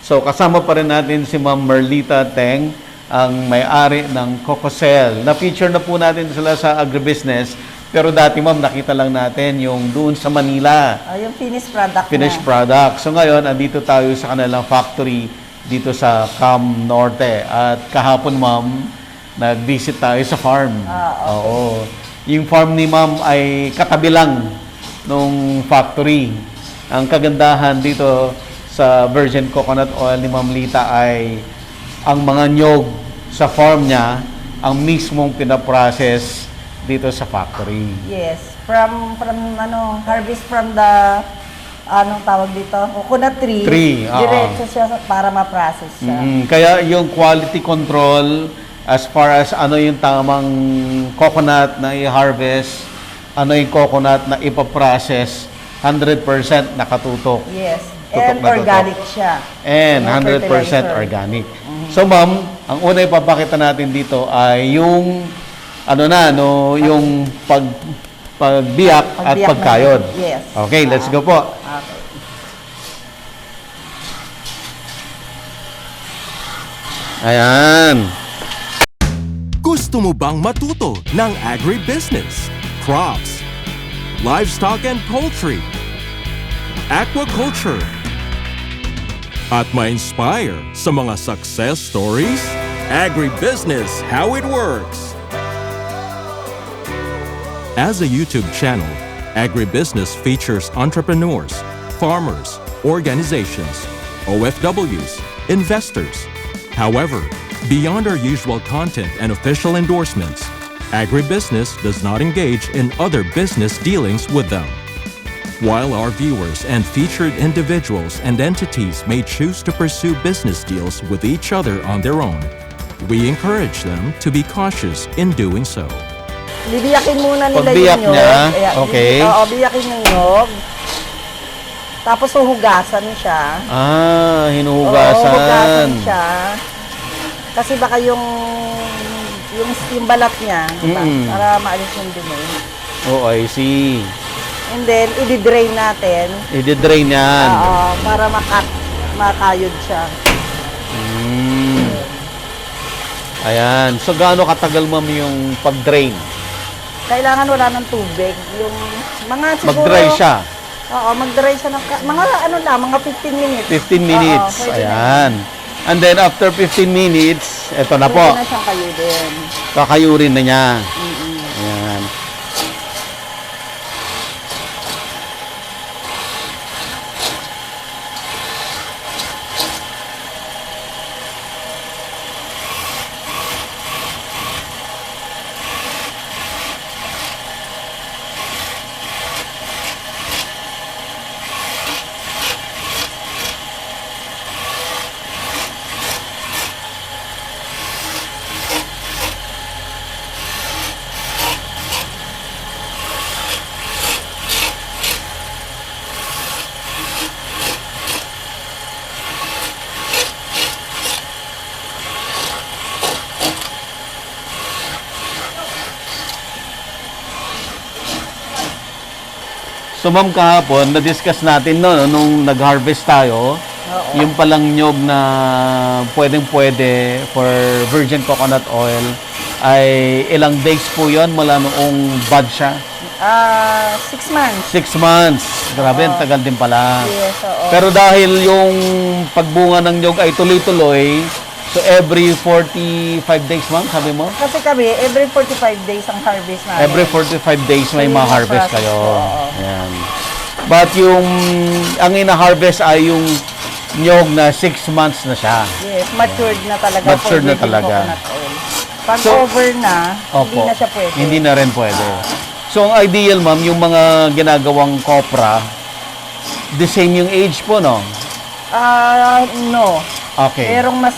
So kasama pa rin natin si Ma'am Merlita Teng, ang may-ari ng Cocosel. Na-feature na po natin sila sa agribusiness, pero dati ma'am nakita lang natin yung doon sa Manila. Yung finished product Finished na. product. So ngayon, andito tayo sa kanilang factory dito sa Cam Norte. At kahapon ma'am, nag-visit tayo sa farm. Okay. Oo. Yung farm ni ma'am ay katabi lang nung factory. Ang kagandahan dito sa virgin coconut oil ni Ma'am Lita ay ang mga nyog sa farm niya ang mismong pinaprocess dito sa factory. Yes. From harvest from the anong tawag dito? Coconut tree. Diretso siya para ma-process siya. Kaya yung quality control as far as ano yung tamang coconut na i-harvest, ano yung coconut na ipaprocess, 100% nakatutok. Yes. Tutok And na organic tutok. siya. And No 100% fertilizer. organic. So ma'am, ang una ipapakita natin dito ay yung yung pagbiyak at Pagbiyak pagkayod. na- yes. Okay, let's go po. Okay. Ayan. Gusto mo bang matuto ng agribusiness, crops, livestock and poultry, aquaculture, at ma-inspire sa mga success stories? Agribusiness, how it works! As a YouTube channel, Agribusiness features entrepreneurs, farmers, organizations, OFWs, investors. However, beyond our usual content and official endorsements, Agribusiness does not engage in other business dealings with them. While our viewers and featured individuals and entities may choose to pursue business deals with each other on their own, we encourage them to be cautious in doing so. Bibiyakin muna nila Pagbiyak yung nyog. niya, Ayan, okay. Oo, biyakin yung nyog. Tapos huhugasan siya. Ah, Oo, hinuhugasan. hugasan siya. Kasi baka yung balat niya, diba? Para maalis yung dumi. Oh, I see. And then, i-drain natin. I-drain yan. Para makayod siya. Ayan. So, gaano katagal ma'am yung pag-drain? Kailangan wala ng tubig. Yung mga siguro... Mag-dry siya. Oo, mag-dry siya ng... mga 15 minutes. 15 minutes. Oo, pwede na. Ayan. And then, after 15 minutes, eto na po. Pwede na siyang kayodin. Kakayurin na niya. Ayan. So ma'am, kahapon, na-discuss natin nung nag-harvest tayo, yung palang nyog na pwedeng-pwede for virgin coconut oil ay ilang days po yon mula noong bud siya? 6 months. 6 months. Grabe, ang tagal din pala. Yes, oo. Pero dahil yung pagbunga ng nyog ay tuloy-tuloy, so every 45 days ma'am, sabi mo? Kasi kami, every 45 days ang harvest namin. Every 45 days may So, yung ma-harvest process kayo. ko, oo. Ayan. But ang ina-harvest ay yung nyog na 6 months na siya. Yes, matured na talaga. Matured na for virgin talaga. coconut oil. Pag So, over na, hindi Opo. na siya pwede. Hindi na rin pwede. So, ang ideal, ma'am, yung mga ginagawang copra, the same yung age po, no? No. Okay. Merong mas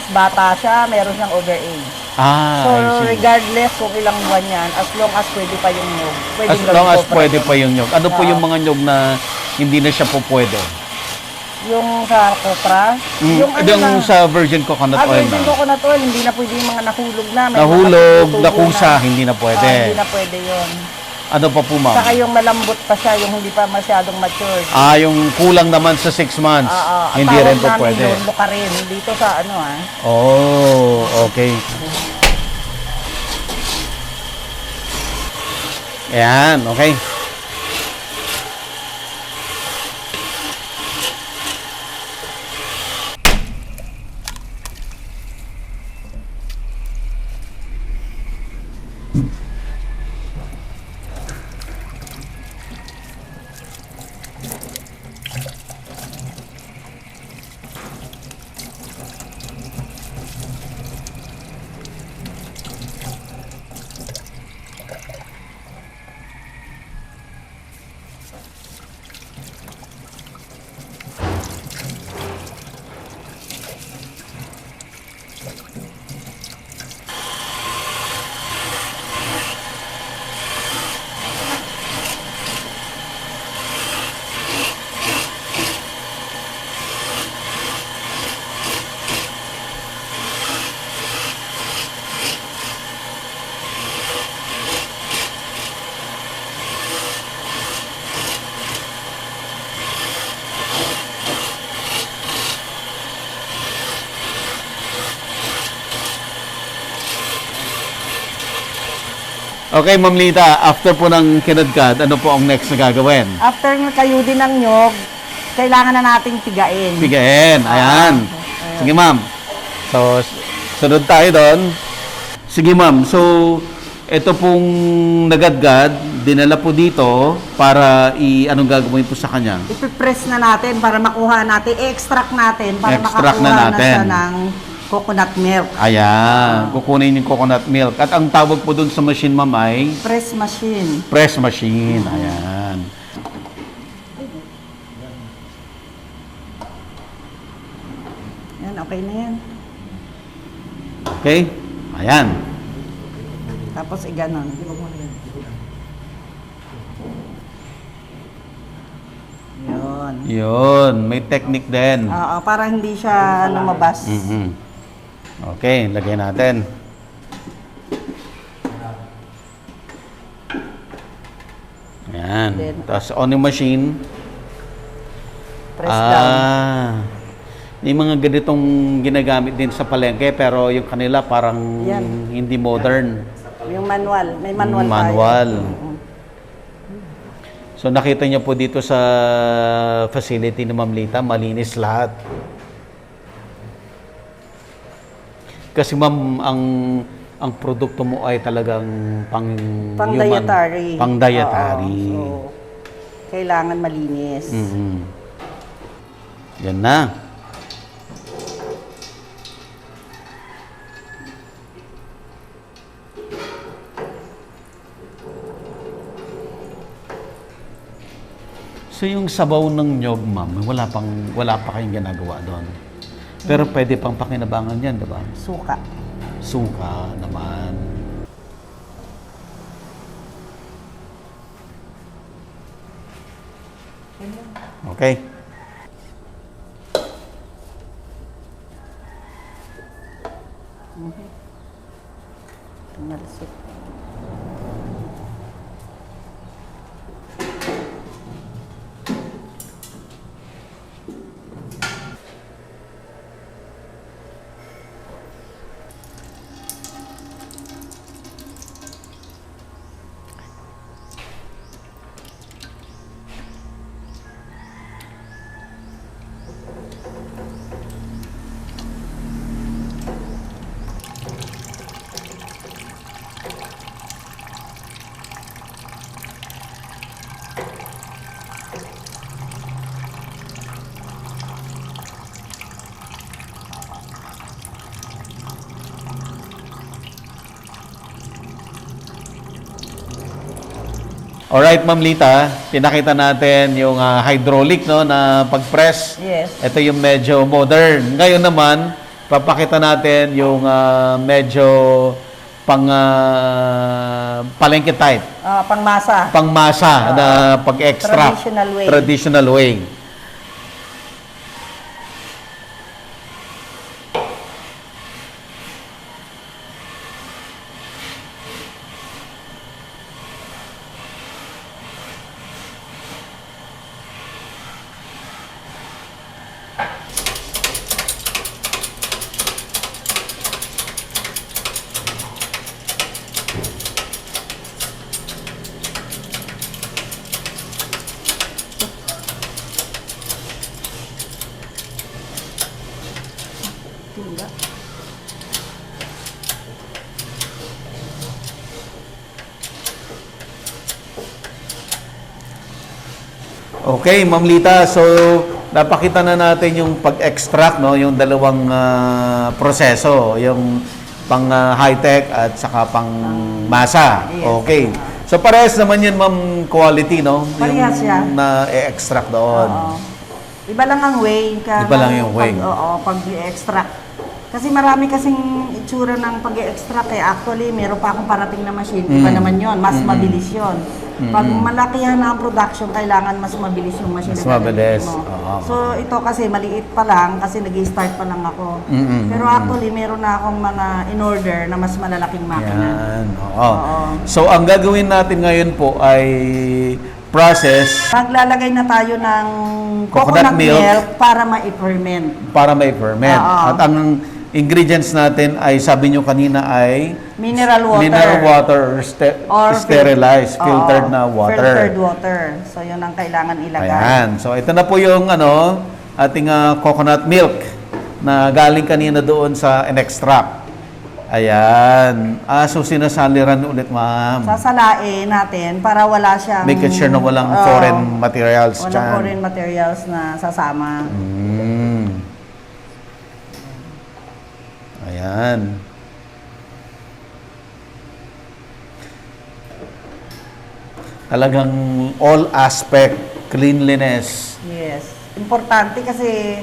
bata siya, meron siyang overage. So, I see. regardless kung ilang buwan yan, as long as pwede pa yung nyog. As long as pwede pa yung nyog. Ano po yung mga nyog na hindi na siya po pwede? Yung sa copra, yung Yung sa virgin coconut oil virgin na. coconut oil, hindi na pwede yung mga nahulog na. May Nahulog, mga tubo nakusa, na. hindi na pwede. Hindi na pwede yun. Ano pa po, ma'am? Saka yung malambot pa siya, yung hindi pa masyadong matured. Yung kulang naman sa 6 months. Hindi rin po pwede. Tawag namin rin dito sa ano Oh, okay. Ayan, okay. Okay, Ma'am Lita, after po ng kinadkad, ano po ang next na gagawin? After kayo din ng nyog, kailangan na nating tigain. Pigain, ayan. Sige, ma'am. So, sunod tayo doon. Sige, ma'am. So, ito pong nagadgad, dinala po dito para anong gagawin po sa kanya? Ipipress na natin para makuha natin, i-extract natin para Extract makakuha na na natin. siya ng coconut milk. Ayan, kukunin yung coconut milk. At ang tawag po doon sa machine, ma'am, ay Press machine. press machine. Ayan. Yan, okay na yan. Okay? Ayan. Tapos iganon. Yun. Yun, may technique din. Oo, para hindi siya lumabas. Mhm. Okay, lagay natin. Ayan. Then, Tapos on yung machine. Press down. May mga ganitong ginagamit din sa palengke pero yung kanila parang Yan. hindi modern. Yung manual. May manual, Manual. tayo. Mhm. So nakita niyo po dito sa facility ni Ma'am Lita, malinis lahat. Kasi ma'am, ang produkto mo ay talagang Pang-dietary. Pang-dietary. Oo. So, kailangan malinis. Mhm. Yan na. So yung sabaw ng nyog, ma'am, wala pa kayong ginagawa doon. Pero pwede pang pakinabangan yan, di ba? Suka. Suka naman. Okay. Tumalsik. Alright, Ma'am Lita, pinakita natin yung hydraulic no, na pag-press. Yes. Ito yung medyo modern. Ngayon naman, papakita natin yung medyo palengke type. Pangmasa. Pangmasa na pag-extract. Traditional way. Traditional way. Tingga. Okay, Ma'am Lita, so napakita na natin yung pag-extract, no, yung dalawang proseso, yung pang high-tech at saka pang masa. Yes. Okay. So parehas naman yun, Ma'am, quality, no? Parehas yung yan. na-extract doon. Oo. Iba lang ang way. Iba lang yung way. Oo, pag-extract. Kasi marami kasing itsura ng pag-extract. Actually, meron pa akong parating na machine. Iba naman yon, mas mabilis yon. Pag malakihan na ang production, kailangan mas mabilis yung machine. Mas na gagamitin mabilis. mo. Oo. So, ito kasi maliit pa lang kasi nag-start pa lang ako. Pero actually, meron na akong mga in-order na mas malalaking makina. Yan. Oo. Oo. So ang gagawin natin ngayon po ay process Maglalagay na tayo ng Coconut coconut milk. milk para ma-ferment. para may ferment. Oo. At ang ingredients natin ay sabi nyo kanina ay Mineral water. mineral water or Or sterilized, Oo, filtered na water. Filtered water. So, yun ang kailangan ilagay. Ayan. So ito na po yung ating coconut milk na galing kanina doon sa in-extract. Ayan. So sinasaliran ulit, ma'am. Sasalain natin para wala siyang... Make sure na walang Oo, foreign materials walang dyan. foreign materials na sasama. Ayan. Talagang all aspect, cleanliness. Yes. Importante kasi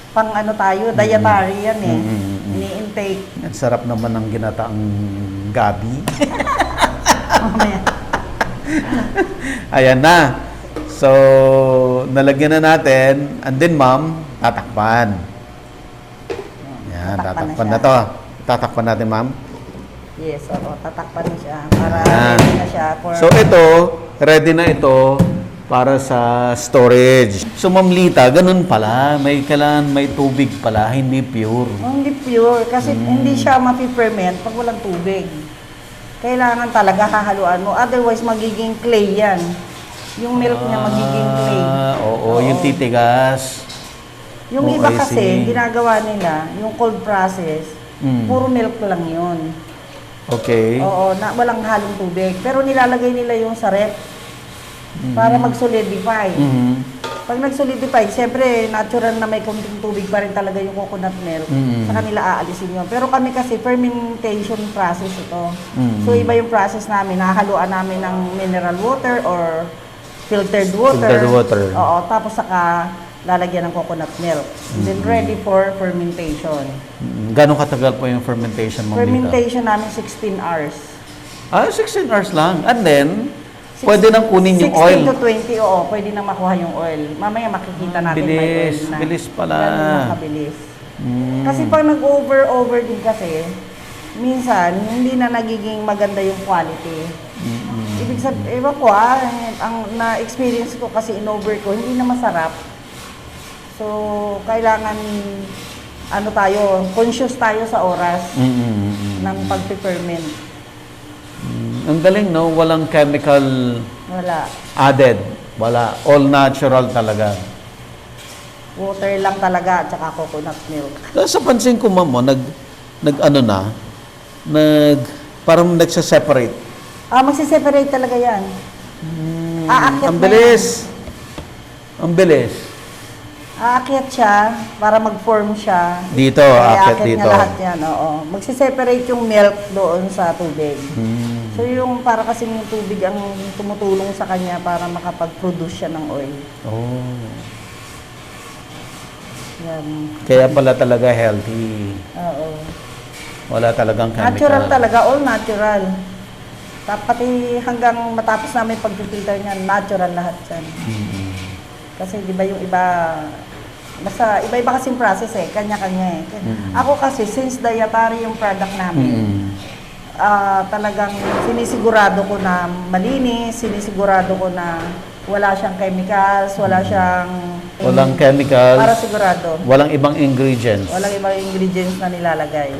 pang ano tayo, dietary yan eh. Ini-intake. Ang sarap naman ng ginataang gabi. Mamaya. Ayan na. So, nalagyan na natin. And then, ma'am, tatakpan. Ayan, Tatakpan tatakpan na na siya. to. Tatakpan natin, ma'am. Yes, oo. Tatakpan na siya para Ayan. ready na siya for... So, ito, ready na ito para sa storage. So, Ma'am Lita, ganun pala. May kailangan, may tubig pala, hindi pure. Hindi pure kasi hindi siya mapiferment pag walang tubig. Kailangan talaga hahaluan mo. Otherwise, magiging clay yan. Yung milk niya magiging clay. Oo, yung titigas. Yung Oh, iba I kasi, see. ginagawa nila, yung cold process, puro milk lang yun. Okay. Oo, na, walang halong tubig. Pero nilalagay nila yung sa rep para mag-solidify. Pag nag-solidify, siyempre, natural na may konting tubig pa rin talaga yung coconut milk. Sa kanila aalisin yun. Pero kami kasi, fermentation process ito. So, iba yung process namin. Nahaluan namin ng mineral water or filtered water. Filtered water. Oo, tapos saka lalagyan ng coconut milk. And then ready for fermentation. Gano'ng katagal po yung fermentation, Ma'am Lita? Fermentation namin 16 hours. 16 hours lang. And then, pwede nang kunin yung 16 oil. to 20, oo, pwede nang makuha yung oil. Mamaya makikita natin may Bilis, oil na. bilis pala. Ganun na kabilis. Kasi pag nag-over din kasi, minsan, hindi na nagiging maganda yung quality. Ibig sabihin, iba ko ang na-experience ko kasi in-over ko, hindi na masarap. So, kailangan, conscious tayo sa oras ng pag-ferment. Ang galing, no? Walang chemical Wala. added. Wala. All natural talaga. Water lang talaga, at saka coconut milk. Sa pansin ko, ma'am, parang nagsa-separate. Magsiseparate talaga yan. Aakyat Ang na bilis. Ang bilis. Aakyat siya para mag-form siya. Dito, Kaya aakyat aakyat dito. niya lahat yan, oo. Magsiseparate yung milk doon sa tubig. So yung para kasi yung tubig ang tumutulong sa kanya para makapag-produce siya ng oil. Oh. Yan. Kaya pala talaga healthy. Oo. Wala talagang chemical. Natural talaga, all natural. Pati hanggang matapos namin pag-filter niyan, natural lahat yan. Kasi di ba yung iba, basta iba-iba kasing process eh, kanya-kanya eh. Ako kasi, since dietary yung product namin, talagang sinisigurado ko na malinis, sinisigurado ko na wala siyang chemicals, wala siyang... Walang chemicals. Para sigurado. Walang ibang ingredients. Walang ibang ingredients na nilalagay.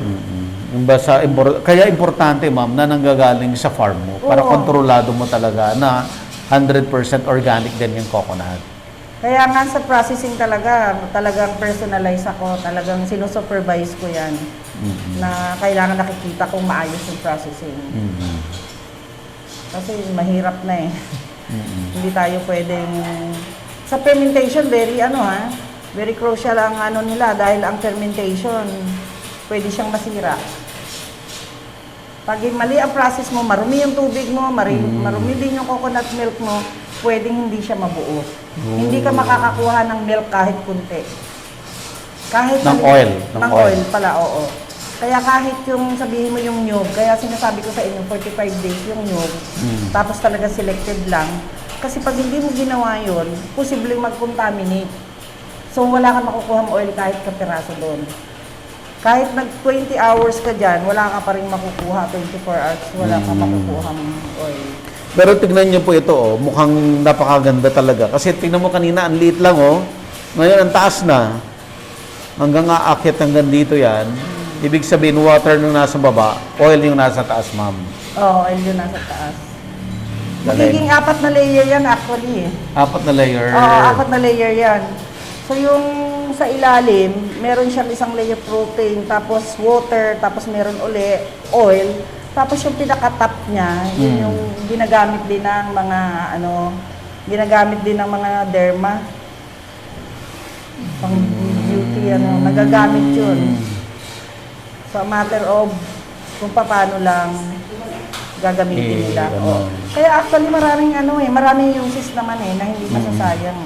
Kaya importante, ma'am, na nanggagaling sa farm mo para Oo. kontrolado mo talaga na 100% organic din yung coconut. Kaya nga sa processing talagang personalize ako, talagang sinusupervise ko yan na kailangan nakikita kong maayos yung processing. Kasi mahirap na eh. Hindi tayo pwedeng... Sa fermentation, very crucial ang ano nila dahil ang fermentation, pwede siyang masira. Pag mali ang process mo, marumi yung tubig mo, marumi din yung coconut milk mo, pwedeng hindi siya mabuo. Hindi ka makakakuha ng milk kahit kunti. Kahit Ng oil. Ng oil pala, oo. Kaya kahit yung sabihin mo yung nyug, kaya sinasabi ko sa inyo, 45 days yung nyug, tapos talaga selected lang. Kasi pag hindi mo ginawa yun, posibleng mag-contaminate. So wala kang makukuha ng oil kahit kapiraso doon. Kahit nag 20 hours ka dyan, wala ka pa rin makukuha, 24 hours, wala ka makukuha ng oil. Pero tignan niyo po ito, mukhang napakaganda talaga. Kasi tignan mo kanina, ang liit lang, Ngayon, ang taas na. Hanggang aakyat hanggang dito yan. Ibig sabihin, water nung nasa baba, oil yung nasa taas, ma'am. Oo, oil yung nasa taas. Galing. Magiging 4 na layer yan actually. 4 na layer. Oo, 4 na layer yan. So yung sa ilalim, meron siyang isang layer protein, tapos water, tapos meron uli oil. Tapos yung pinaka-top niya, yun yung ginagamit din ng mga derma. Pang beauty, nagagamit yun. So, matter of kung paano lang gagamitin nila. Ano. Kaya actually maraming uses naman na hindi masasayang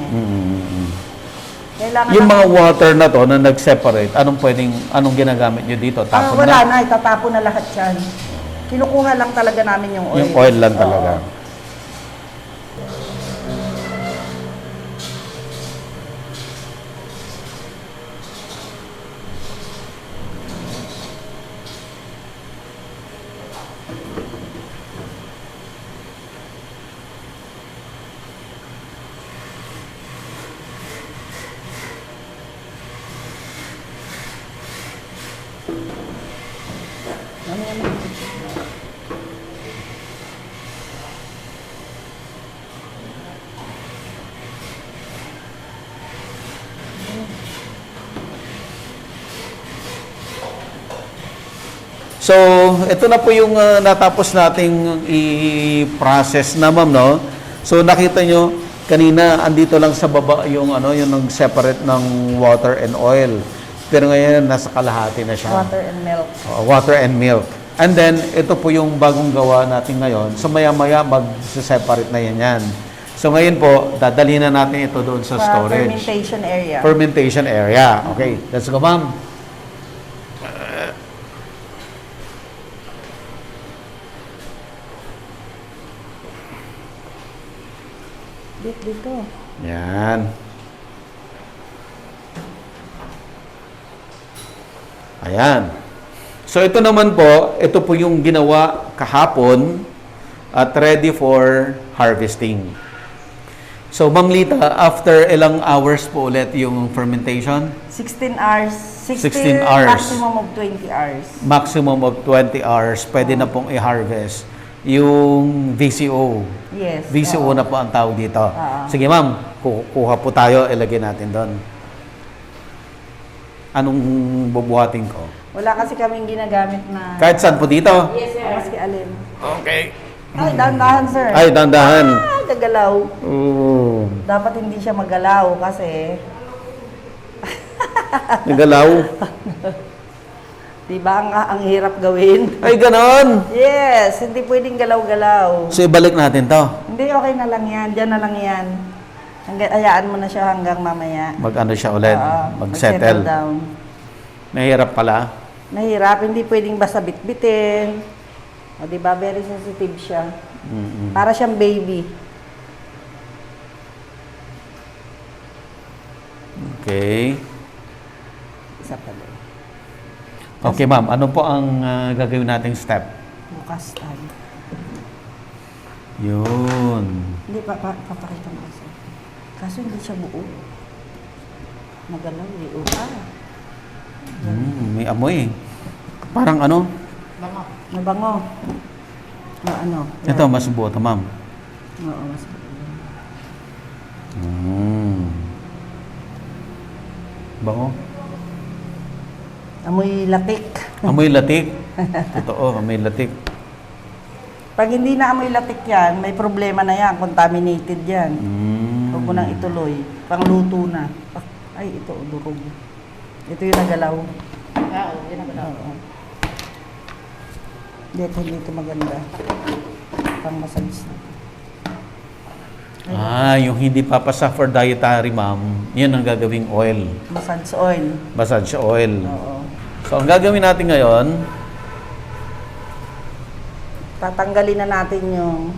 Kailangan Yung mga water na to na nag-separate, anong ginagamit nyo dito? Tapon wala na? na, itatapon na lahat yan. Kinukuha lang talaga namin yung oil. Yung oil lang talaga. Oo. So, ito na po yung natapos nating i-process na, ma'am, no? So, nakita nyo, kanina, andito lang sa baba yung nag-separate ng water and oil. Pero ngayon, nasa kalahati na siya. Water and milk. Water and milk. And then, ito po yung bagong gawa natin ngayon. So, maya-maya, mag-separate na yan. So, ngayon po, dadalhin na natin ito doon sa storage. Fermentation area. Fermentation area. Okay, let's go, ma'am. Dito. Yan. Ayan. So ito naman po, ito po yung ginawa kahapon at ready for harvesting. So Ma'am Lita, after ilang hours po ulit yung fermentation? 16 hours. 16 hours. Maximum of 20 hours. Maximum of 20 hours, pwede na pong i-harvest yung VCO. Yes. VCO na po ang tawag dito. Oo. Sige ma'am, kuha po tayo, ilagay natin doon. Anong bubuhatin ko? Wala kasi kaming ginagamit na... Kahit saan po dito? Yes, sir. Maski alin. Okay. Ay, dahan-dahan, sir. Ay, dandahan. Gagalaw. Oo. Dapat hindi siya magalaw kasi... Nagalaw. Diba ang hirap gawin? Ay, ganon. Yes, hindi pwedeng galaw-galaw. So, ibalik natin to. Hindi, okay na lang yan. Diyan na lang yan. Hayaan mo na siya hanggang mamaya. Mag-ano siya ulit. Oo, Mag-settle. down. Mahirap pala. Mahirap, hindi pwedeng basta bitbitin. O, diba? Very sensitive siya. Para siyang baby. Okay. Isa pa din. Okay, ma'am. Ano po ang gagawin nating step? Bukas tayo. Yun. Hindi, papakita mo kasi. Kaso hindi siya buo. Magalaw eh. May amoy. Parang ano? Mabango. Na ano? Ito, mas buo ito, ma'am. Oo, mas buo. Mm. Bango. Amoy latik. Amoy latik. Totoo, amoy latik. Pag hindi na amoy latik yan, may problema na yan. Contaminated yan. Huwag mo nang ituloy. Pangluto na. Ay, ito, durog. Ito yung nagalaw. Oo, yun ang galaw. Oo. Dito, hindi ito maganda. Pang massage na. Yung hindi papasa for dietary, ma'am, yun ang gagawing oil. Massage oil. Massage oil. Oo. So, ang gagawin natin ngayon, Tatanggalin na natin yung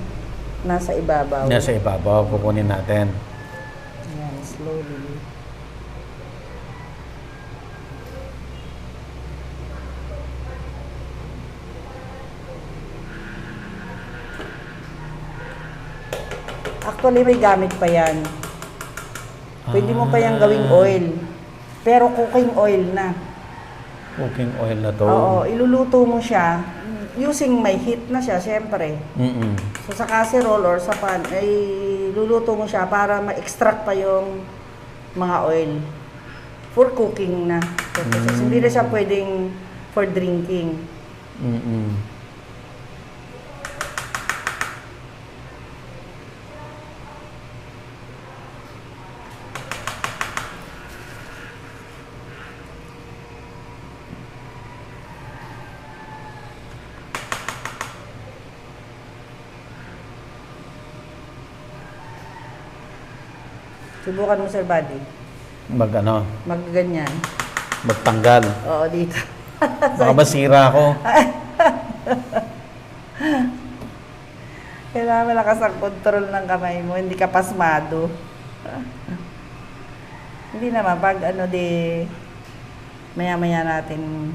nasa ibabaw. nasa ibabaw, kukunin natin. Ayan, slowly. Actually, may gamit pa yan. Pwede mo pa yung gawing oil. Pero cooking oil na. Cooking oil na to. Oo, iluluto mo siya. Using may heat na siya, syempre. Mm-mm. So, sa casserole or sa pan, ay luluto mo siya para ma-extract pa yung mga oil. For cooking na. purposes. Hindi na siya pwedeng for drinking. Mm-mm. Subukan mo, Sir Buddy. Magganyan. Magtanggal. Oo, dito. Baka masira ako. Kailangan malakas ang control ng kamay mo, hindi ka pasmado. Hindi naman, pag maya-maya natin,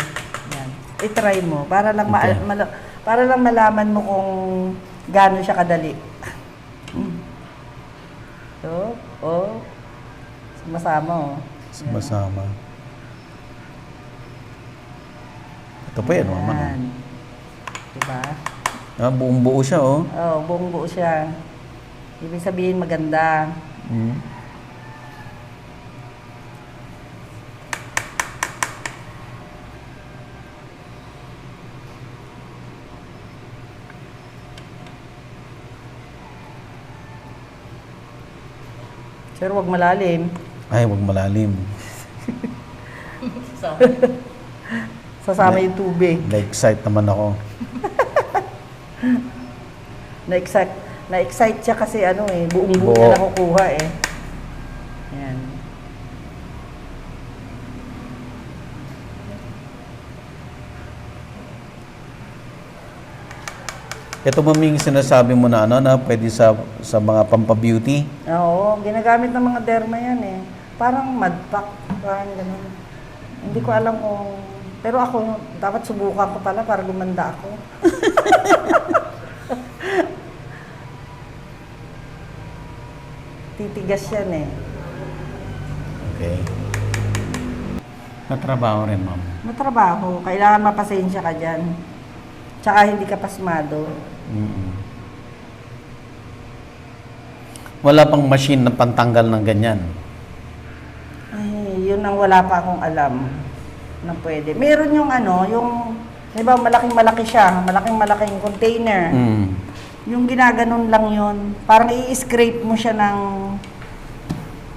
yan. I-try mo, para lang, Okay. para lang malaman mo kung gaano siya kadali. So, sumasama, Masama. Ito pa yan, mama. Yan. Diba? Buong buo siya, oh. Oo, buong buo siya. Ibig sabihin maganda. Mm. Sir, wag malalim. Ay, wag malalim. Sasama yung tubig. Na-excite naman ako. Na-excite siya kasi buong buo Buo. niya nakukuha eh. Yan. Ito ba yung sinasabi mo na na pwede sa mga pampabeauty? Oo, ginagamit ng mga derma yan eh. Parang mud pack, parang ganun. Hindi ko alam kung... Pero ako, dapat subukan ko pala para gumanda ako. Titigas yan eh. Okay. Natrabaho rin, ma'am. Matrabaho, kailangan mapasensya ka dyan. Tsaka hindi ka pasmado. Mm-mm. Wala pang machine na pantanggal ng ganyan. Ay, yun ang wala pa akong alam na pwede. Meron yung di ba malaking-malaki siya, malaking-malaking container. Mm. Yung ginaganon lang yun, parang i-scrape mo siya ng,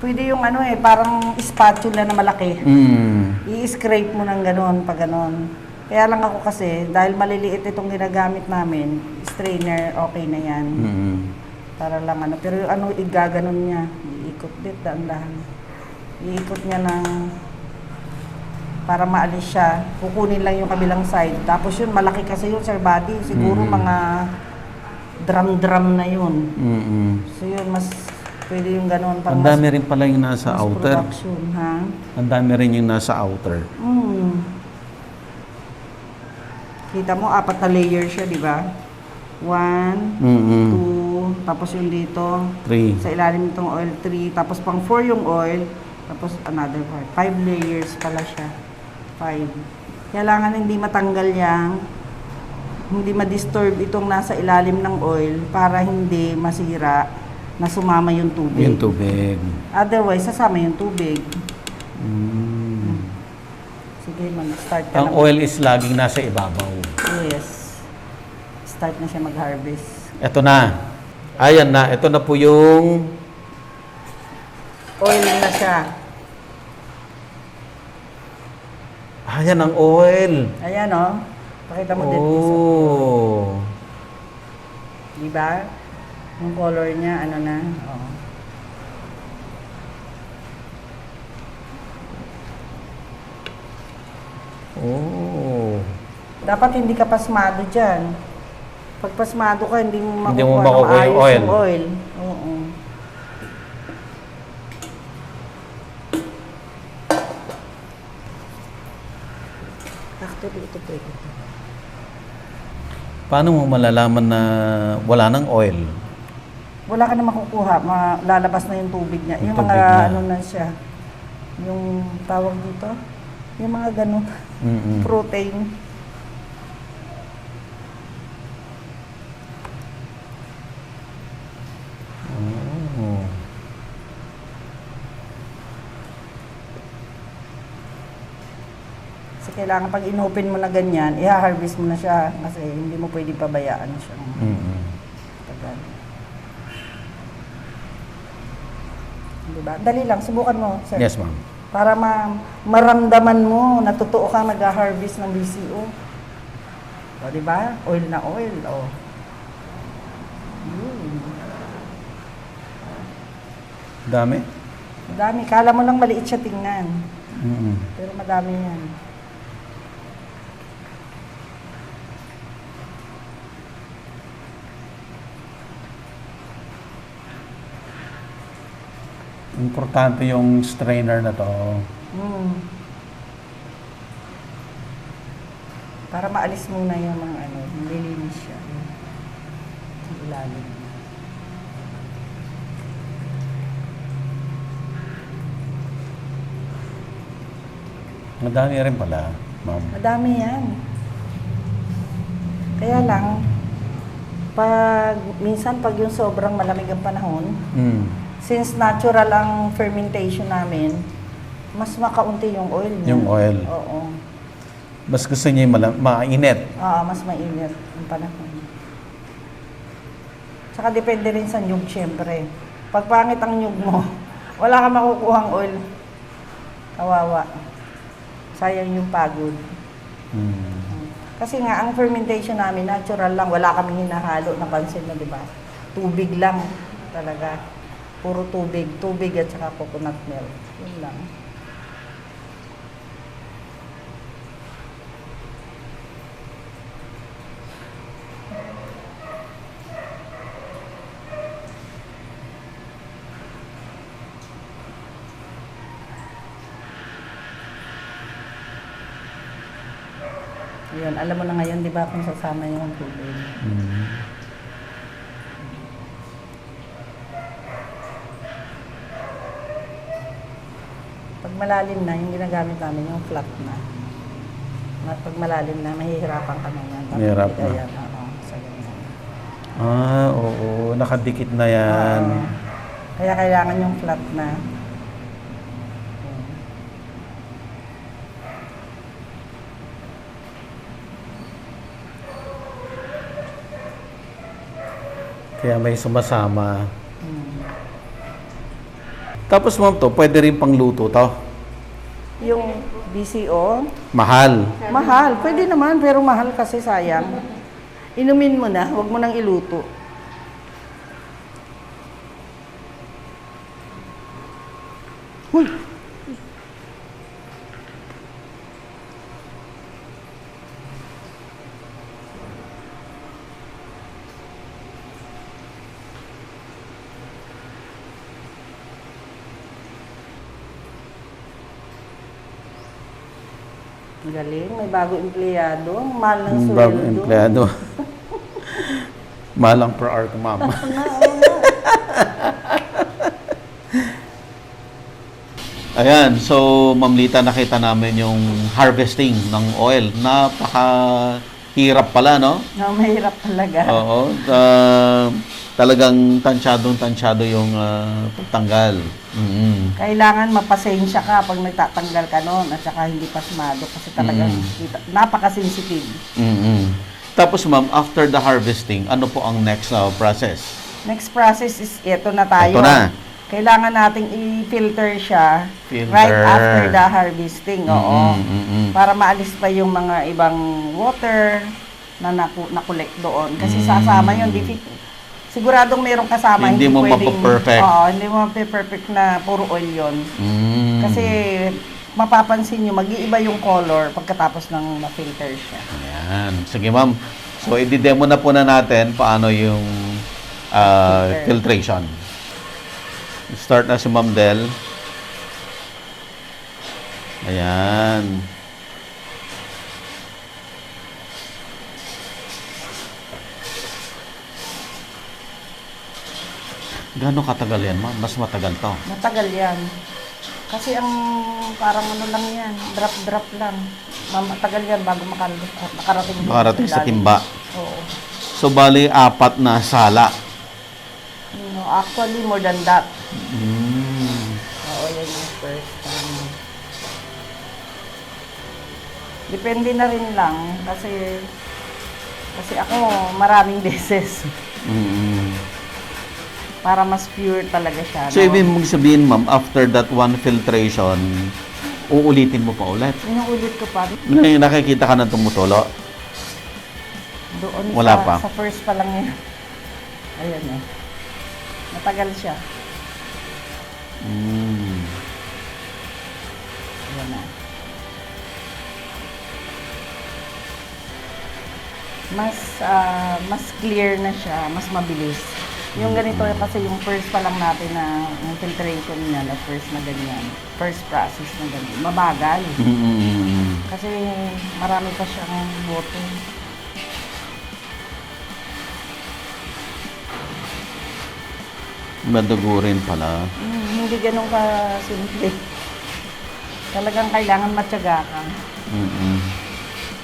pwede yung parang spatula na malaki. Mm. I-scrape mo ng ganon, pag ganon. Kaya lang ako kasi, dahil maliliit itong ginagamit namin, strainer, okay na yan. Mm. Para lang pero yung igaganon niya, iikot dit, daan-dahan. Iikot niya ng, para maalis siya, kukunin lang yung kabilang side. Tapos yun, malaki kasi yun, Sir Buddy. Siguro mga drum-drum na yun. Mm. So yun, mas pwede yung ganon. pang Ang mas- dami rin pala yung nasa mas outer. production, ha? Ang dami rin yung nasa outer. Kita mo, 4 na layer siya, di ba? 1, Mm. 2, tapos yung dito, 3. sa ilalim itong oil 3, tapos pang 4 yung oil, tapos another 5 layers pala siya. 5. Kailangan hindi matanggal yang, hindi ma-disturb itong nasa ilalim ng oil para hindi masira na sumama yung tubig. Yung tubig. Otherwise, sasama yung tubig. Mm. Hindi mo start ka Ang na. oil is laging nasa ibabaw. Yes. Start na siya mag-harvest. Ito na. Ayan na. Ito na po yung Oil na siya. ayan ang oil. Ayan oh. Pakita mo din. Oh. Diba? Yung color niya, ano na. Oh. Oh. Dapat hindi ka pasmado dyan. Pag pasmado ka, hindi mo Hindi mo makukuha ng makukuha yung maayos oil. yung oil. Oo. Actually, ito pwede. Paano mo malalaman na wala ng oil? Wala ka na makukuha, lalabas na yung tubig niya. Yung Yung mga tubig na. ano na siya. Yung tawag dito, yung mga ganun, Mm-mm. protein. Oh. Kasi kailangan pag inopen mo na ganyan, i-harvest mo na siya kasi hindi mo pwedeng pabayaan siya. Mm-mm. Tagal. Diba? Dali lang, subukan mo, sir. Yes, ma'am. Para maramdaman mo na totoo ka nag-harvest ng BCO. O, diba? Oil na oil. O. Yun. Dami? Madami. Kala mo lang maliit siya tingnan. Mm-mm. Pero madami yan. Importante yung strainer na to. Hmm. Para maalis muna yung mga ano, nililinis siya. Sa ilalim. Madami rin pala, ma'am. Madami yan. Kaya lang, minsan pag yung sobrang malamig ang panahon, Mm. since natural ang fermentation namin, mas makaunti yung oil niya. Yung oil. Oo. Mas gusto niya yung mainit. Mas mainit ang panahon. Tsaka depende rin sa nyug, syempre. Pag pangit ang nyug mo, wala kang makukuhang oil. Kawawa. Sayang yung pagod. Mm. Kasi nga, ang fermentation namin, natural lang. Wala kaming hinahalo, napansin mo, di ba? Tubig lang talaga. Puro tubig. Tubig at saka coconut milk. Yun lang. Yun, alam mo na ngayon, di ba, kung sasama yung tubig. Mm. Pag malalim na, yung ginagamit namin yung flat na. Pag malalim na, mahihirapan ka na yan. Mahirap na. Ayan, oo, sa ganyan. Oo. Nakadikit na yan. Oo. Kaya kailangan yung flat na. Kaya may sumasama. Hmm. Tapos ma'am to, pwede rin pangluto to. Yung BCO, Mahal. mahal. Pwede naman, pero mahal kasi sayang. Inumin mo na, huwag mo nang iluto. Huy! Ang galing, may bago empleyado, mahal ng sweldo. Bagong empleyado. Mahal ang per hour ko, ma'am. Ayan, so Ma'am Lita, nakita namin yung harvesting ng oil. Napaka-hirap pala, no? No, mahirap talaga. Oo. talagang tansyado yung pagtanggal. Mm. Kailangan mapasensya ka pag nagtatanggal ka noon at saka hindi pasmado kasi talagang napaka-sensitive. Mm. Tapos ma'am, after the harvesting, ano po ang next process? Next process is ito na tayo. Ito na. Kailangan nating i-filter siya Filter. right after the harvesting. Oo. Mm. Para maalis pa yung mga ibang water na nakolekt doon. Kasi sasama yun. Siguradong merong kasama. Hindi mo pwedeng- mapaperfect. Oo, hindi mo mapaperfect na puro oil yun. Mm. Kasi mapapansin nyo, mag-iiba yung color pagkatapos ng ma-filter siya. Ayan. Sige ma'am. So, i-demo na po na natin paano yung filtration. Start na si Ma'am Del. Ayan. Gano'ng katagal yan, ma'am? Mas matagal to. Matagal yan. Kasi ang parang ano lang yan, drop-drop lang. Matagal yan bago makarating. Makarating sa timba. Oo. So, bali, 4 na sala. No, actually, more than that. Mm. Oo, yan yung first time. Depende na rin lang kasi ako maraming beses Mm. para mas pure talaga siya. So, ibig mong sabihin, ma'am, after that one filtration, uulitin mo pa ulit. Inuulit ko pa. May nakikita ka ng tumutulo? Doon Wala sa, pa. sa first pa lang yan. Ayan eh. Matagal siya. Mm. Ayan na. Mas clear na siya, mas mabilis. Yung ganito kasi yung first pa lang natin na yung filtration niya, na first na ganyan, first process na ganyan, mabagal. Mm. Kasi marami pa siyang water. Madugo rin pala. Hindi ganun ka simple. Talagang kailangan matyaga ka. Mm.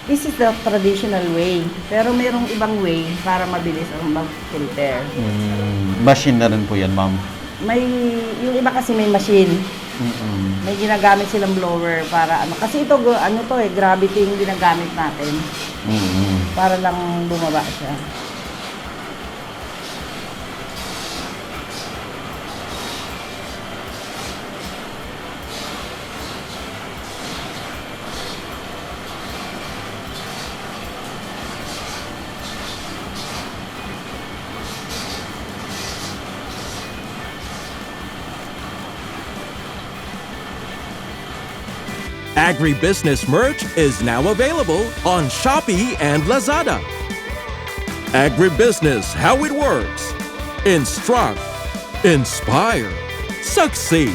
This is the traditional way. Pero merong ibang way para mabilis ang mag-filter. Machine na rin po yan, ma'am. Yung iba kasi may machine. Mm. May ginagamit silang blower para ano. Kasi ito, gravity yung ginagamit natin. Mm. Para lang bumaba siya. Agribusiness merch is now available on Shopee and Lazada. Agribusiness, how it works. Instruct, inspire, succeed.